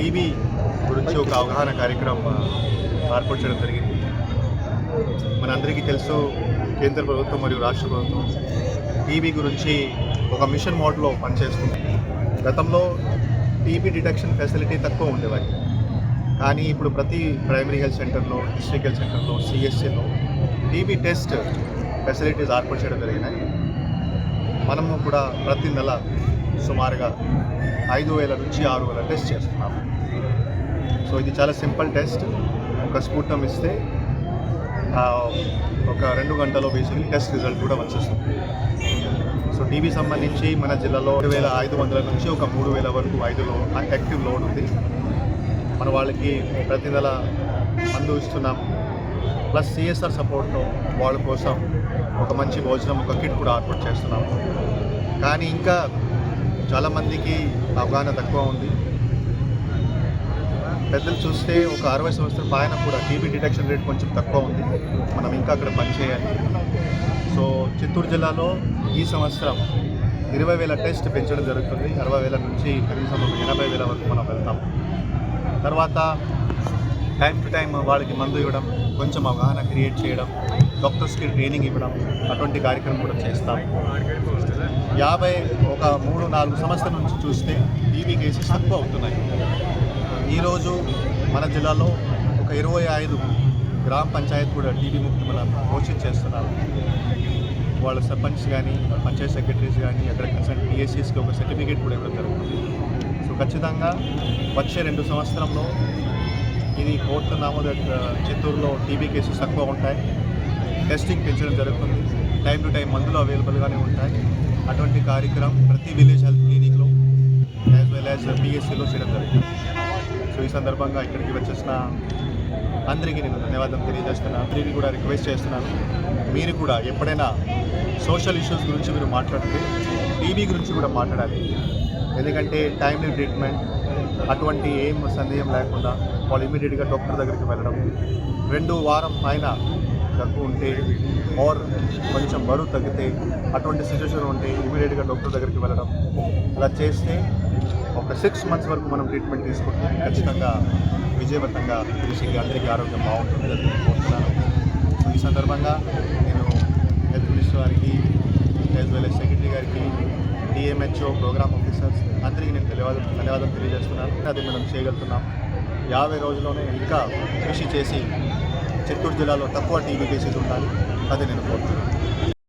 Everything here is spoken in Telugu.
టీబీ గురించి ఒక అవగాహన కార్యక్రమం ఏర్పాటు చేయడం జరిగింది. మనందరికీ తెలుసు, కేంద్ర ప్రభుత్వం మరియు రాష్ట్ర ప్రభుత్వం టీబీ గురించి ఒక మిషన్ మోడ్లో పనిచేస్తుంది. గతంలో టీబీ డిటెక్షన్ ఫెసిలిటీ తక్కువ ఉండేవాయి, కానీ ఇప్పుడు ప్రతి ప్రైమరీ హెల్త్ సెంటర్లో, డిస్ట్రిక్ట్ హెల్త్ సెంటర్లో, సిఎస్సిలో టీబీ టెస్ట్ ఫెసిలిటీస్ ఏర్పాటు చేయడం జరిగినాయి. మనము కూడా ప్రతి నెల సుమారుగా 5,000 నుంచి 6,000 టెస్ట్ చేస్తున్నాము. సో ఇది చాలా సింపుల్ టెస్ట్. ఒక స్ఫూటం ఇస్తే ఒక 2 గంటల్లో బేసిక్లీ టెస్ట్ రిజల్ట్ కూడా వచ్చేస్తుంది. సో టీబీ సంబంధించి మన జిల్లాలో 2,500 నుంచి ఒక 3,000 వరకు వైద్యులు యాక్టివ్ లోడ్ ఉంది. మన వాళ్ళకి ప్రతి నెల మందు ఇస్తున్నాం. ప్లస్ సిఎస్ఆర్ సపోర్ట్తో వాళ్ళ కోసం ఒక మంచి భోజనం, ఒక కిట్ కూడా ఏర్పాటు చేస్తున్నాము. కానీ ఇంకా చాలామందికి అవగాహన తక్కువ ఉంది. పెద్దలు చూస్తే ఒక 60 సంవత్సరాల పైన కూడా టీబీ డిటెక్షన్ రేట్ కొంచెం తక్కువ ఉంది. మనం ఇంకా అక్కడ పనిచేయాలి. సో చిత్తూరు జిల్లాలో ఈ సంవత్సరం 20,000 టెస్ట్ పెంచడం జరుగుతుంది. 60,000 నుంచి కనీసం 80,000 వరకు మనం వెళ్తాం. తర్వాత టైం టు టైం వాళ్ళకి మందు ఇవ్వడం, కొంచెం అవగాహన క్రియేట్ చేయడం, డాక్టర్స్కి ట్రైనింగ్ ఇవ్వడం, అటువంటి కార్యక్రమం కూడా చేస్తాం. 3-4 సంవత్సరాల నుంచి చూస్తే టీబీ కేసెస్ తక్కువ అవుతున్నాయి. ఈరోజు మన జిల్లాలో ఒక 25 గ్రామ పంచాయతీ కూడా టీబీ ముక్తి మనం కోచింగ్ చేస్తున్నారు. వాళ్ళ సర్పంచ్ కానీ, పంచాయత్ సెక్రటరీస్ కానీ, అక్కడ కన్సల్ట్ పిఎస్సీస్కి ఒక సర్టిఫికేట్ కూడా ఇవ్వడం జరుగుతుంది. సో ఖచ్చితంగా వచ్చే 2 సంవత్సరంలో ఇది కోరుతున్నాము, చిత్తూరులో టీబీ కేసెస్ తక్కువ ఉంటాయి. టెస్టింగ్ పెంచడం జరుగుతుంది. టైం టు టైం మందులు అవైలబుల్గానే ఉంటాయి. అటువంటి కార్యక్రమం ప్రతి విలేజ్ హెల్త్ క్లినిక్లో యాజ్ వెల్ యాజ్ పిఎస్సీలో చేయడం జరుగుతుంది. సో ఈ సందర్భంగా ఇక్కడికి వచ్చేసిన అందరికీ నేను ధన్యవాదాలు తెలియజేస్తున్నాను. అందరికీ కూడా రిక్వెస్ట్ చేస్తున్నాను, మీరు కూడా ఎప్పుడైనా సోషల్ ఇష్యూస్ గురించి మీరు మాట్లాడితే టీబీ గురించి కూడా మాట్లాడాలి. ఎందుకంటే టైమ్లీ ట్రీట్మెంట్, అటువంటి ఏం సందేహం లేకుండా వాళ్ళు ఇమీడియట్గా డాక్టర్ దగ్గరికి వెళ్ళడం, 2 వారం పైన దగ్గు ఉంటే ఆర్ కొంచెం బరువు తగ్గితే, అటువంటి సిచ్యువేషన్ ఉంటే ఇమీడియట్గా డాక్టర్ దగ్గరికి వెళ్ళడం, అలా చేస్తే ఒక 6 మంత్స్ వరకు మనం ట్రీట్మెంట్ తీసుకుంటే ఖచ్చితంగా విజయవంతంగా బేసిక్గా అందరికీ ఆరోగ్యం బాగుంటుంది అని కోరుతున్నాను. సో ఈ సందర్భంగా నేను హెల్త్ మినిస్టర్ గారికి, యాజ్ వెల్ యాజ్ సెక్రటరీ గారికి, డిఎంహెచ్ఓ ప్రోగ్రామ్ ఆఫీసర్స్ అందరికీ నేను ధన్యవాదాలు తెలియజేస్తున్నాను. అది మనం చేయగలుగుతున్నాం. 50 రోజుల్లోనే ఇంకా కృషి చేసి చిత్తూరు జిల్లాలో తక్కువ టీబీ కేసెస్ ఉండాలి. అది నేను కోరుతున్నాను.